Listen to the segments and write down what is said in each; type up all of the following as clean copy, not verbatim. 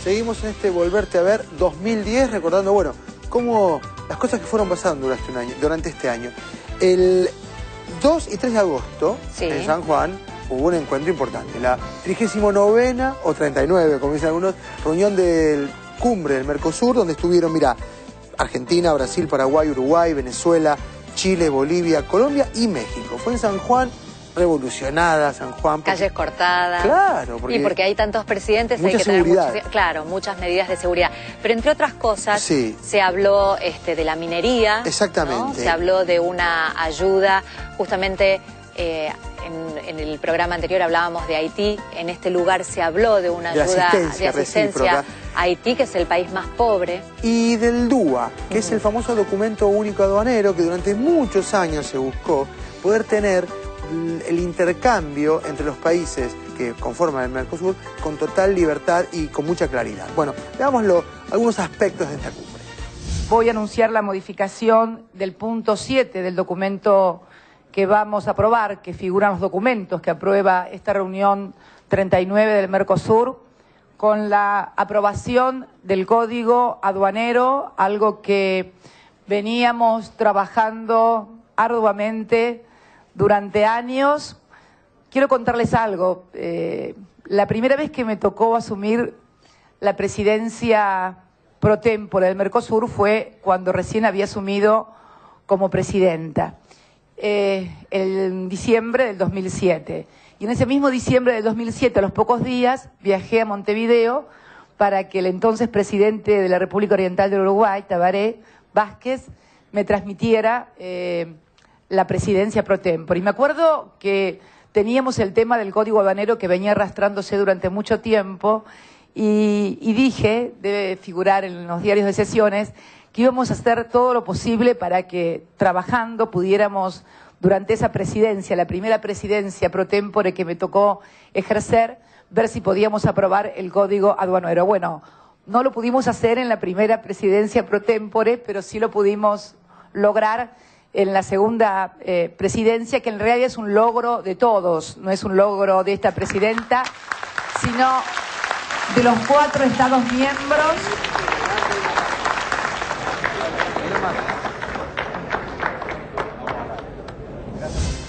Seguimos en este Volverte a Ver 2010, recordando, bueno, cómo las cosas que fueron pasando durante este año. El 2 y 3 de agosto, en San Juan, hubo un encuentro importante. La 39ª, o 39, como dicen algunos, reunión del cumbre del Mercosur, donde estuvieron, mira, Argentina, Brasil, Paraguay, Uruguay, Venezuela, Chile, Bolivia, Colombia y México. Fue en San Juan, revolucionada San Juan. Calles cortadas. Claro. Porque hay tantos presidentes, hay que tener muchas medidas de seguridad. Pero entre otras cosas, se habló de la minería. Exactamente. ¿no? Se habló de una ayuda, justamente en el programa anterior hablábamos de Haití. En este lugar se habló de una ayuda de asistencia a Haití, que es el país más pobre. Y del DUA, que es el famoso documento único aduanero que durante muchos años se buscó poder tener el intercambio entre los países que conforman el Mercosur con total libertad y con mucha claridad. Bueno, veámoslo, algunos aspectos de esta cumbre. Voy a anunciar la modificación del punto 7 del documento que vamos a aprobar, que figuran los documentos que aprueba esta reunión 39 del Mercosur, con la aprobación del Código Aduanero, algo que veníamos trabajando arduamente durante años. Quiero contarles algo. La primera vez que me tocó asumir la presidencia pro tempore del Mercosur fue cuando recién había asumido como presidenta, en diciembre del 2007. Y en ese mismo diciembre del 2007, a los pocos días, viajé a Montevideo para que el entonces presidente de la República Oriental del Uruguay, Tabaré Vázquez, me transmitiera la presidencia pro tempore. Y me acuerdo que teníamos el tema del Código Aduanero que venía arrastrándose durante mucho tiempo y dije, debe figurar en los diarios de sesiones, que íbamos a hacer todo lo posible para que trabajando pudiéramos, durante esa presidencia, la primera presidencia pro tempore que me tocó ejercer, ver si podíamos aprobar el Código Aduanero. Bueno, no lo pudimos hacer en la primera presidencia pro tempore, pero sí lo pudimos lograr en la segunda presidencia, que en realidad es un logro de todos, no es un logro de esta presidenta, sino de los 4 Estados miembros.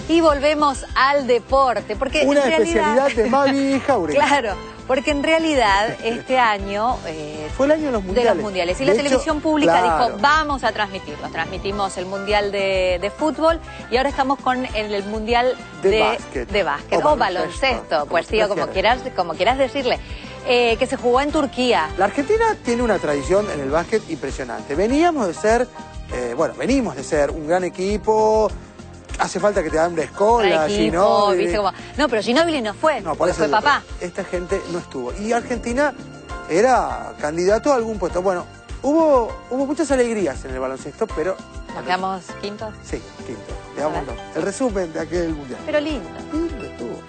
Y volvemos al deporte, porque una especialidad de Mavi Jauregui. Claro, porque en realidad este año fue el año de los mundiales. Y la televisión pública dijo, vamos a transmitirlo. Transmitimos el mundial de fútbol y ahora estamos con el mundial de básquet o baloncesto, pues tío, como quieras decirle, que se jugó en Turquía. La Argentina tiene una tradición en el básquet impresionante. Venimos de ser un gran equipo. Hace falta que te dan una escuela, Ginóbili. No, pero Ginóbili no fue, porque fue papá. Esta gente no estuvo. Y Argentina era candidato a algún puesto. Bueno, hubo muchas alegrías en el baloncesto, pero... ¿Nos quedamos quintos? Sí, quintos. Quedámoslo. El resumen de aquel mundial. Pero lindo. Lindo estuvo.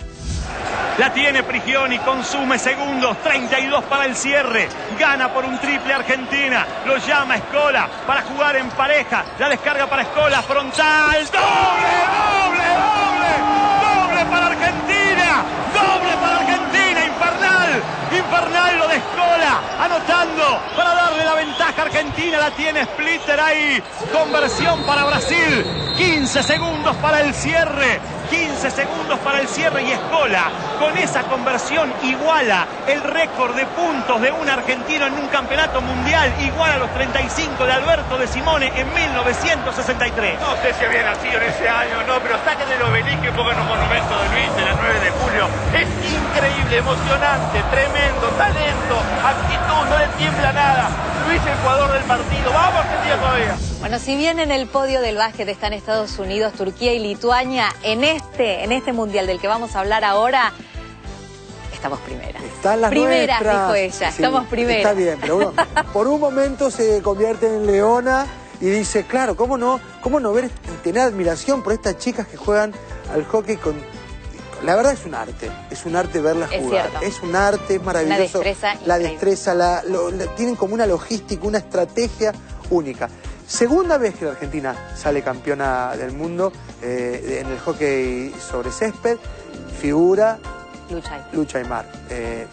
La tiene Prigioni, consume segundos, 32 para el cierre, gana por un triple Argentina, lo llama Scola para jugar en pareja, la descarga para Scola, frontal, doble para Argentina, infernal lo de Scola, anotando para darle la ventaja a Argentina, la tiene Splitter ahí, conversión para Brasil, 15 segundos para el cierre. 15 segundos para el cierre y Scola con esa conversión iguala el récord de puntos de un argentino en un campeonato mundial, igual a los 35 de Alberto de Simone en 1963. No sé si había nacido en ese año o no, pero saquen el obelisco y pongan un monumento de Luis en el 9 de julio. Es increíble, emocionante, tremendo, talento, actitud, no le tiembla nada. Luis, el jugador del partido. Vamos Argentina todavía. Bueno, si bien en el podio del básquet están Estados Unidos, Turquía y Lituania, en este mundial del que vamos a hablar ahora, estamos primeras. Están las primeras, nuestras. Dijo ella, sí, estamos primeras. Está bien, pero bueno, por un momento se convierte en leona y dice, claro, ¿cómo no ver y tener admiración por estas chicas que juegan al hockey con... La verdad es un arte verlas jugar. Es un arte, es maravilloso. La destreza, tienen como una logística, una estrategia única. Segunda vez que la Argentina sale campeona del mundo en el hockey sobre césped, figura Lucha Aymar.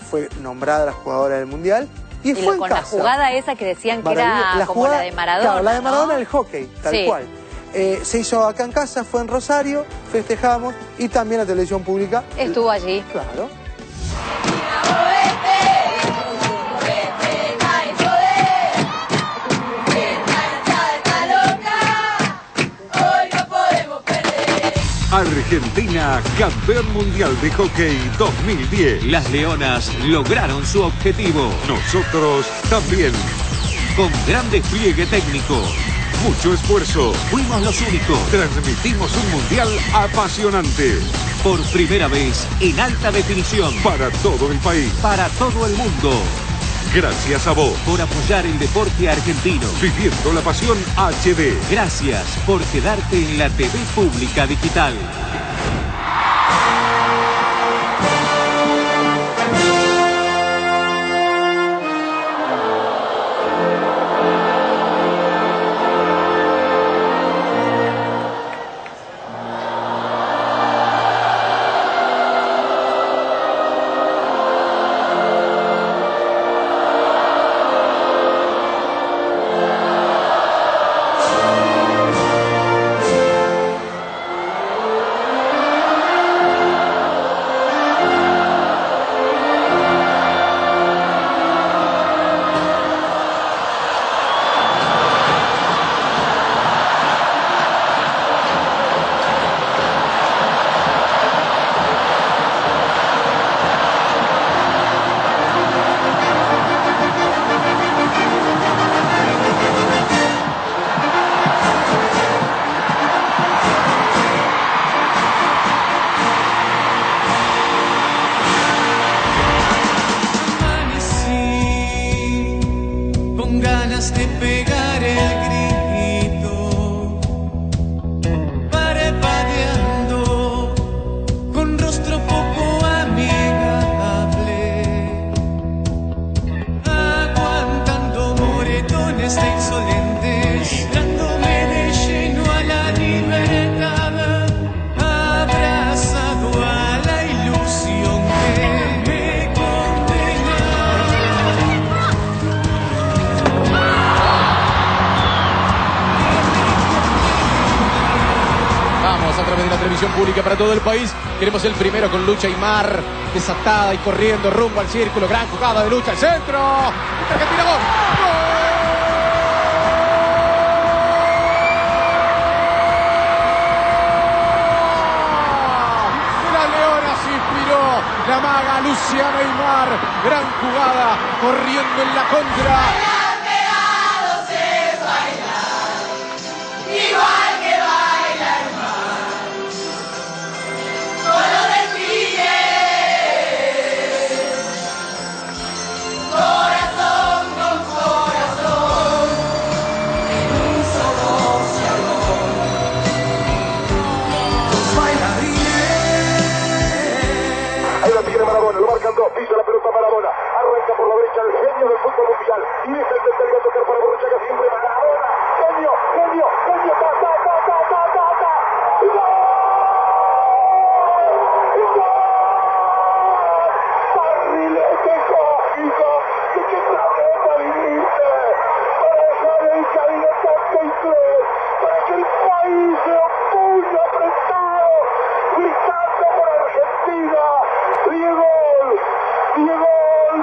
Fue nombrada la jugadora del Mundial Y fue con la jugada esa que decían que era como la de Maradona. Claro, la de Maradona del hockey, tal cual. Se hizo acá en casa, fue en Rosario, festejamos y también la televisión pública estuvo allí. Claro. Argentina, campeón mundial de hockey 2010. Las Leonas lograron su objetivo. Nosotros también. Con gran despliegue técnico. Mucho esfuerzo. Fuimos los únicos. Transmitimos un mundial apasionante. Por primera vez en alta definición. Para todo el país. Para todo el mundo. Gracias a vos. Por apoyar el deporte argentino. Viviendo la pasión HD. Gracias por quedarte en la TV pública digital. De pegar el grito, parpadeando con rostro poco amigable, aguantando moretones de insolentes, dándome de lleno a la libertad, abrazado a la ilusión que me condena. A través de la televisión pública para todo el país. Queremos el primero con Lucha Aymar, desatada y corriendo rumbo al círculo. Gran jugada de Lucha, el centro. Argentina, gol. La Leona se inspiró. La maga Luciana Aymar. Gran jugada, corriendo en la contra. Ahí la tiene Maradona, lo marcan dos, pisa la pelota Maradona, arranca por la derecha el genio del fútbol mundial, y deja el tercero a tocar para Borruchaga, siempre Maradona, genio, genio, genio, ta, ta, ta, ta, ta, ta, ta, y ¡gol! ¡Y gol! Barrilete cósmico, ¿de qué planeta viniste? Para dejar el Caribe 33, para que el país se opuñe apretado, gritando por Argentina.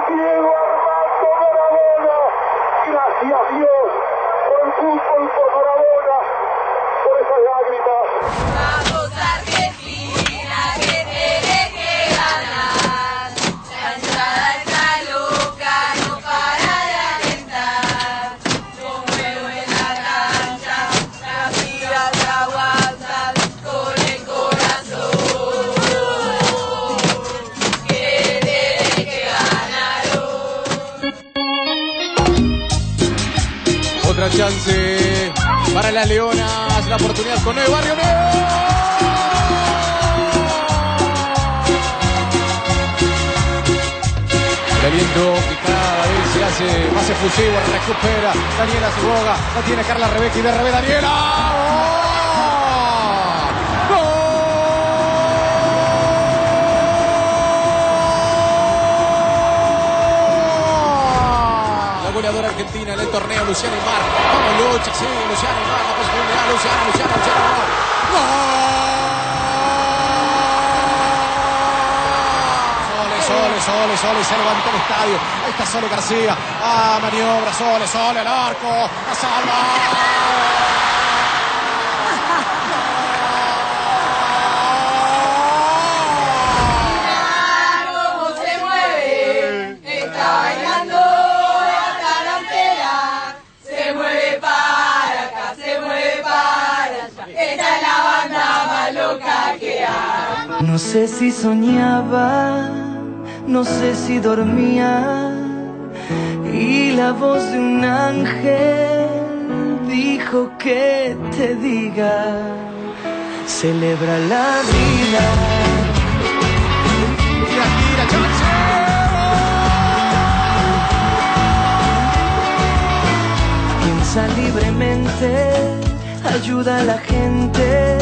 Diego Armando Maradona, gracias Dios por el fútbol, por Maradona, por esas lágrimas. Vamos Argentina, que tiene que ganar, la hinchada está loca, no para de alentar, yo muero en la cancha, las pibas aguantan con el corazón. Otra chance para las Leonas. La oportunidad con Nuevo Barrio Nuevo. El aliento que cada vez se hace más efusivo. Recupera Daniela Ciboga. La tiene Carla Rebeca y de revés Daniela. Luciana Aymar. Vamos, Lucha, sí, Luciana Aymar, la posibilidad, Luciana. ¡Gol! Sole, se levantó el estadio. Ahí está Sole García. Maniobra, Sole al arco. ¡A salvar! No sé si soñaba, no sé si dormía, y la voz de un ángel dijo que te diga, celebra la vida. Tira, chance. Piensa libremente, ayuda a la gente.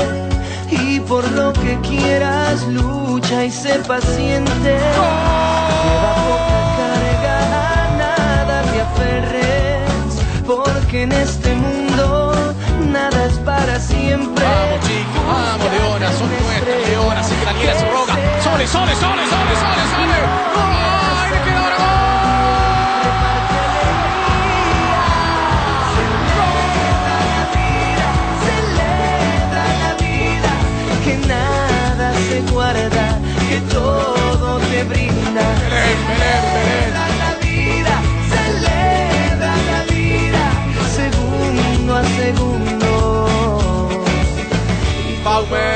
Y por lo que quieras lucha y sé paciente. Lleva poca carga, a nada te aferres, porque en este mundo nada es para siempre. Vamos chicos, vamos Leona, son nuestras Leona, así que Daniela se roga. Sole. ¡Ay, le queda ahora gol! Que nada se guarda, que todo te brinda. Celebra la vida, celebra la vida, segundo a segundo. Paume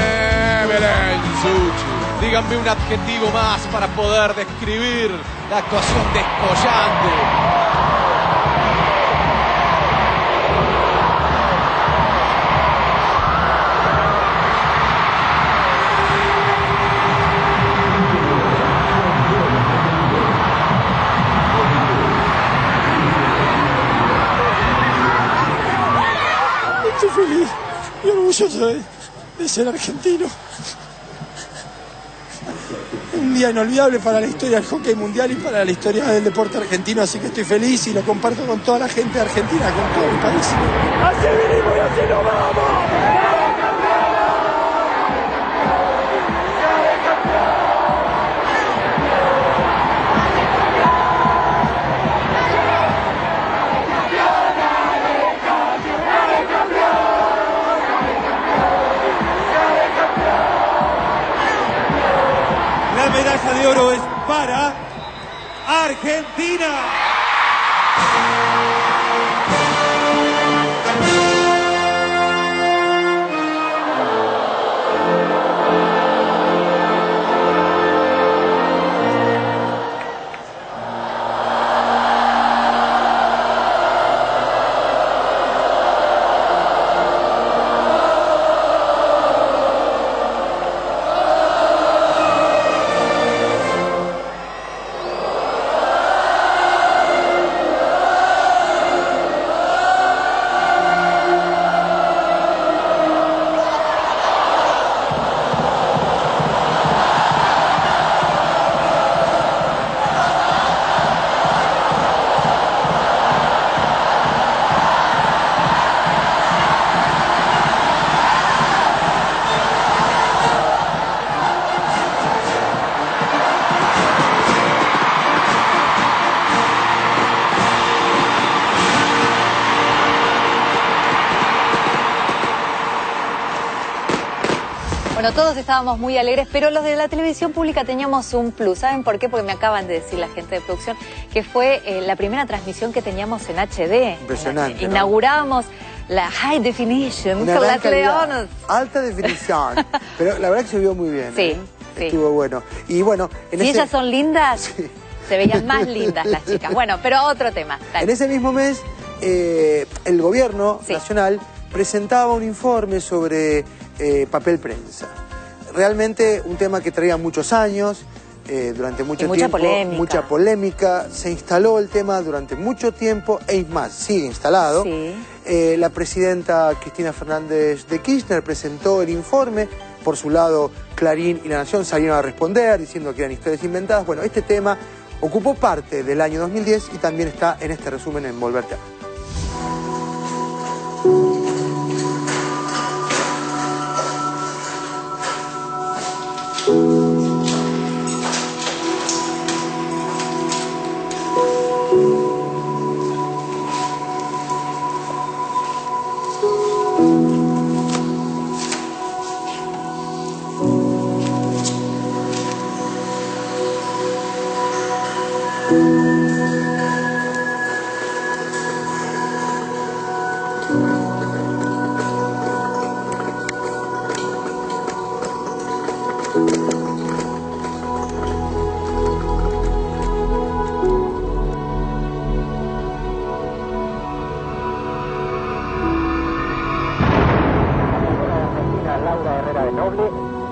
Belén Suchi. Díganme un adjetivo más para poder describir la actuación descollante. Estoy feliz y orgulloso de ser argentino. Un día inolvidable para la historia del hockey mundial y para la historia del deporte argentino, así que estoy feliz y lo comparto con toda la gente de Argentina, con todo el país. ¡Así vinimos y así nos vamos! La medalla de oro es para Argentina. Bueno, todos estábamos muy alegres, pero los de la televisión pública teníamos un plus. ¿Saben por qué? Porque me acaban de decir la gente de producción que fue la primera transmisión que teníamos en HD. Impresionante, ¿no? Inauguramos la High Definition Una con gran las calidad, Leonas. alta definición. Pero la verdad que se vio muy bien. Sí, sí. Estuvo bueno. Y bueno, si ellas son lindas, sí, se veían más lindas las chicas. Bueno, pero otro tema. Dale. En ese mismo mes, el gobierno nacional presentaba un informe sobre papel prensa. Realmente un tema que traía muchos años, durante mucho tiempo. Mucha polémica. Se instaló el tema durante mucho tiempo, e más, sigue instalado. Sí. La presidenta Cristina Fernández de Kirchner presentó el informe. Por su lado, Clarín y La Nación salieron a responder diciendo que eran historias inventadas. Bueno, este tema ocupó parte del año 2010 y también está en este resumen en Volverte a Ver.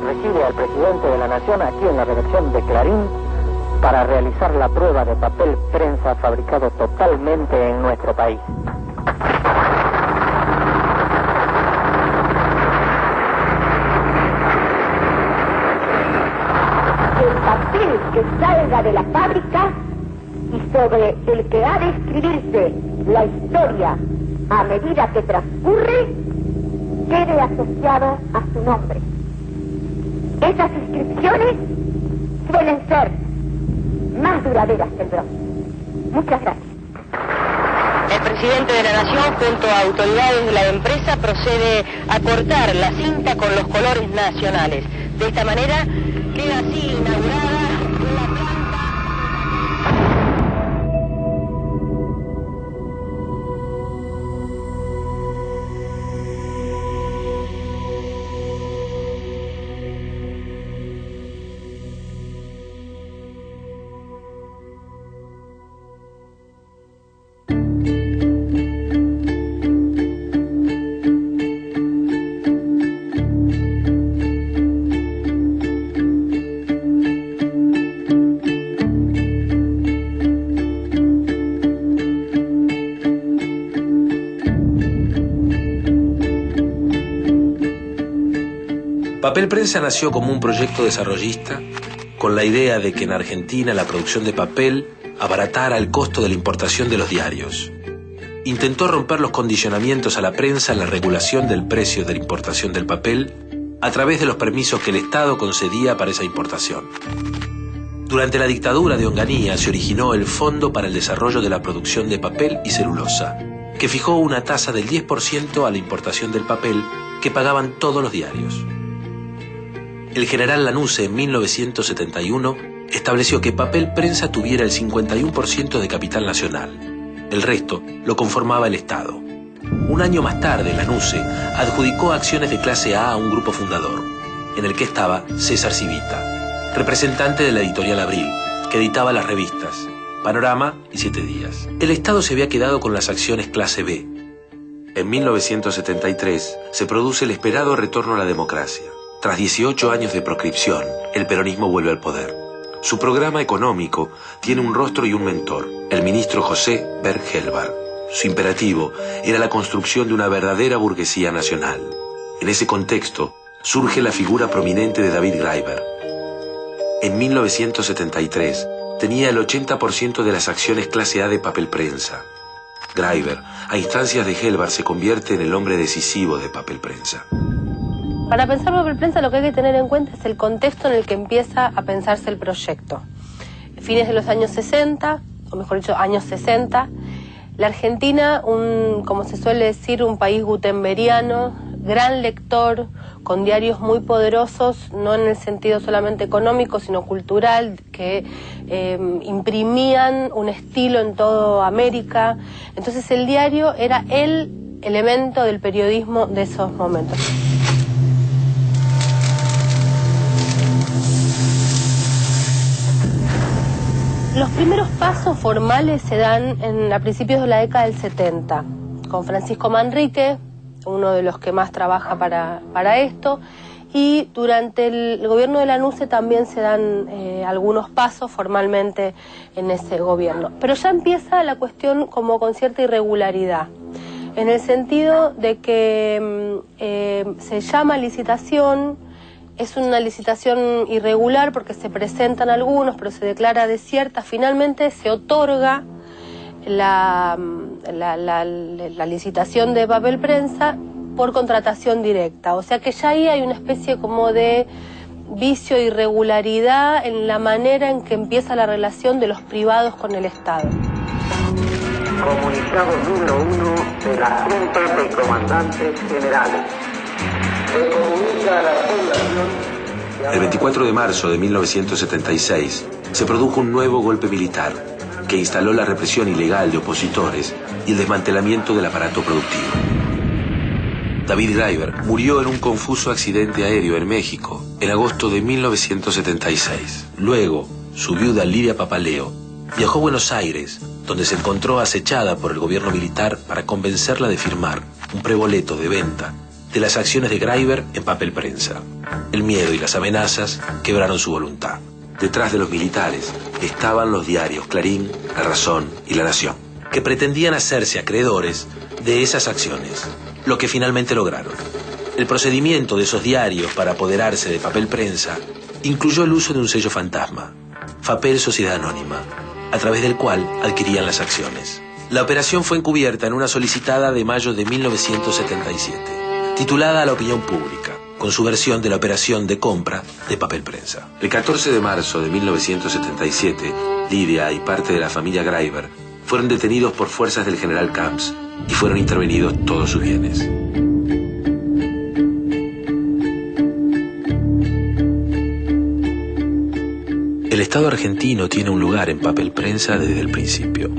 Recibe al presidente de la Nación aquí en la redacción de Clarín para realizar la prueba de papel prensa fabricado totalmente en nuestro país. El papel que salga de la fábrica y sobre el que ha de escribirse la historia a medida que transcurre quede asociado a su nombre. Esas inscripciones suelen ser más duraderas que el bronce. Muchas gracias. El presidente de la Nación, junto a autoridades de la empresa, procede a cortar la cinta con los colores nacionales. De esta manera queda así inaugurada la planta. Papel Prensa nació como un proyecto desarrollista con la idea de que en Argentina la producción de papel abaratara el costo de la importación de los diarios. Intentó romper los condicionamientos a la prensa en la regulación del precio de la importación del papel a través de los permisos que el Estado concedía para esa importación. Durante la dictadura de Onganía se originó el Fondo para el Desarrollo de la Producción de Papel y Celulosa, que fijó una tasa del 10% a la importación del papel que pagaban todos los diarios. El general Lanusse en 1971 estableció que Papel Prensa tuviera el 51% de capital nacional. El resto lo conformaba el Estado. Un año más tarde, Lanusse adjudicó acciones de clase A un grupo fundador, en el que estaba César Civita, representante de la editorial Abril, que editaba las revistas Panorama y 7 Días. El Estado se había quedado con las acciones clase B. En 1973 se produce el esperado retorno a la democracia. Tras 18 años de proscripción, el peronismo vuelve al poder. Su programa económico tiene un rostro y un mentor, el ministro José Berg-Helbar. Su imperativo era la construcción de una verdadera burguesía nacional. En ese contexto surge la figura prominente de David Graeber. En 1973 tenía el 80% de las acciones clase A de Papel Prensa. Graeber, a instancias de Helbar, se convierte en el hombre decisivo de Papel Prensa. Para pensar Papel Prensa lo que hay que tener en cuenta es el contexto en el que empieza a pensarse el proyecto. Fines de los años 60, o mejor dicho, años 60, la Argentina, como se suele decir, un país gutenberiano, gran lector, con diarios muy poderosos, no en el sentido solamente económico, sino cultural, que imprimían un estilo en toda América. Entonces el diario era el elemento del periodismo de esos momentos. Los primeros pasos formales se dan a principios de la década del 70, con Francisco Manrique, uno de los que más trabaja para esto, y durante el gobierno de Lanusse también se dan algunos pasos formalmente en ese gobierno. Pero ya empieza la cuestión como con cierta irregularidad, en el sentido de que se llama licitación. Es una licitación irregular porque se presentan algunos, pero se declara desierta. Finalmente se otorga la licitación de Papel Prensa por contratación directa. O sea que ya ahí hay una especie como de vicio, irregularidad en la manera en que empieza la relación de los privados con el Estado. Comunicado número 1 de la Junta de Comandantes Generales. Se comunica a la población... El 24 de marzo de 1976 se produjo un nuevo golpe militar que instaló la represión ilegal de opositores y el desmantelamiento del aparato productivo. David Graeber murió en un confuso accidente aéreo en México en agosto de 1976. Luego, su viuda Lidia Papaleo viajó a Buenos Aires, donde se encontró acechada por el gobierno militar para convencerla de firmar un preboleto de venta de las acciones de Graeber en Papel Prensa. El miedo y las amenazas quebraron su voluntad. Detrás de los militares estaban los diarios Clarín, La Razón y La Nación, que pretendían hacerse acreedores de esas acciones, lo que finalmente lograron. El procedimiento de esos diarios para apoderarse de Papel Prensa incluyó el uso de un sello fantasma, Papel Sociedad Anónima, a través del cual adquirían las acciones. La operación fue encubierta en una solicitada de mayo de 1977, titulada a la opinión pública, con su versión de la operación de compra de Papel Prensa. El 14 de marzo de 1977, Lidia y parte de la familia Graeber fueron detenidos por fuerzas del general Camps y fueron intervenidos todos sus bienes. El Estado argentino tiene un lugar en Papel Prensa desde el principio.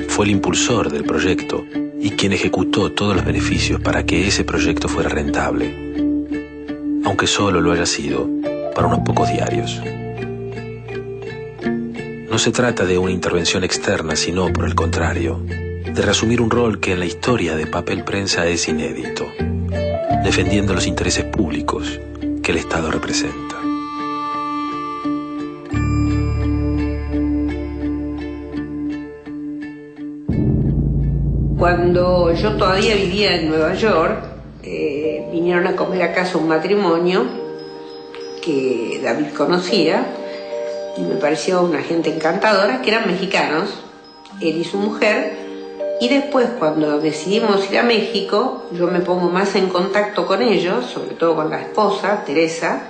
Fue el impulsor del proyecto y quien ejecutó todos los beneficios para que ese proyecto fuera rentable, aunque solo lo haya sido para unos pocos diarios. No se trata de una intervención externa, sino por el contrario, de reasumir un rol que en la historia de Papel Prensa es inédito, defendiendo los intereses públicos que el Estado representa. Cuando yo todavía vivía en Nueva York, vinieron a comer a casa un matrimonio que David conocía y me pareció una gente encantadora, que eran mexicanos, él y su mujer. Y después, cuando decidimos ir a México, yo me pongo más en contacto con ellos, sobre todo con la esposa, Teresa,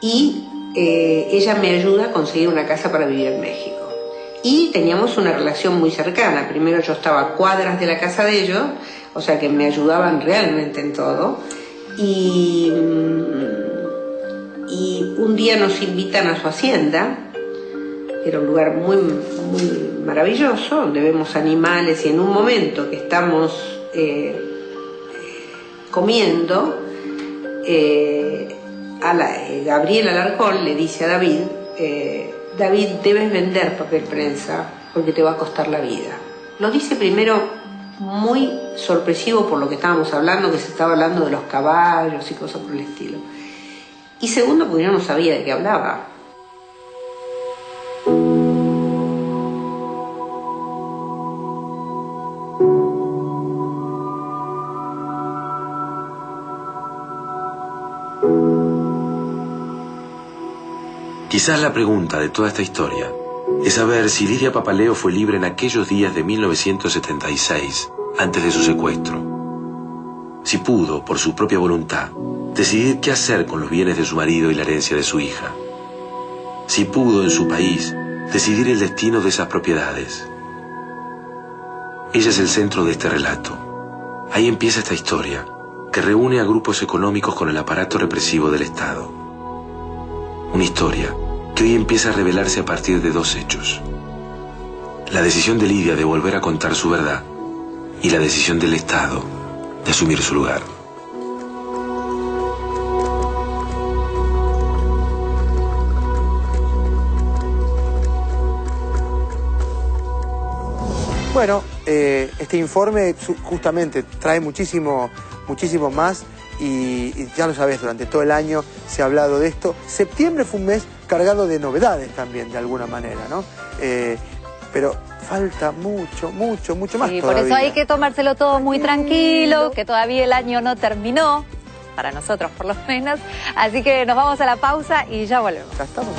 y ella me ayuda a conseguir una casa para vivir en México. Y teníamos una relación muy cercana. Primero yo estaba a cuadras de la casa de ellos, o sea que me ayudaban realmente en todo. Y un día nos invitan a su hacienda. Era un lugar muy, muy maravilloso, donde vemos animales, y en un momento que estamos comiendo, Gabriel Alarcón le dice a David, David, debes vender Papel Prensa porque te va a costar la vida. Lo dice primero muy sorpresivo por lo que estábamos hablando, que se estaba hablando de los caballos y cosas por el estilo. Y segundo, porque yo no sabía de qué hablaba. Quizás la pregunta de toda esta historia es saber si Lidia Papaleo fue libre en aquellos días de 1976, antes de su secuestro. Si pudo, por su propia voluntad, decidir qué hacer con los bienes de su marido y la herencia de su hija. Si pudo, en su país, decidir el destino de esas propiedades. Ella es el centro de este relato. Ahí empieza esta historia, que reúne a grupos económicos con el aparato represivo del Estado. Una historia que hoy empieza a revelarse a partir de dos hechos. La decisión de Lidia de volver a contar su verdad y la decisión del Estado de asumir su lugar. Bueno, este informe justamente trae muchísimo más. Y ya lo sabés, durante todo el año se ha hablado de esto. Septiembre fue un mes cargado de novedades también, de alguna manera, ¿no? Pero falta mucho más todavía. Por eso hay que tomárselo todo muy tranquilo, que todavía el año no terminó, para nosotros por lo menos. Así que nos vamos a la pausa y ya volvemos. Ya estamos.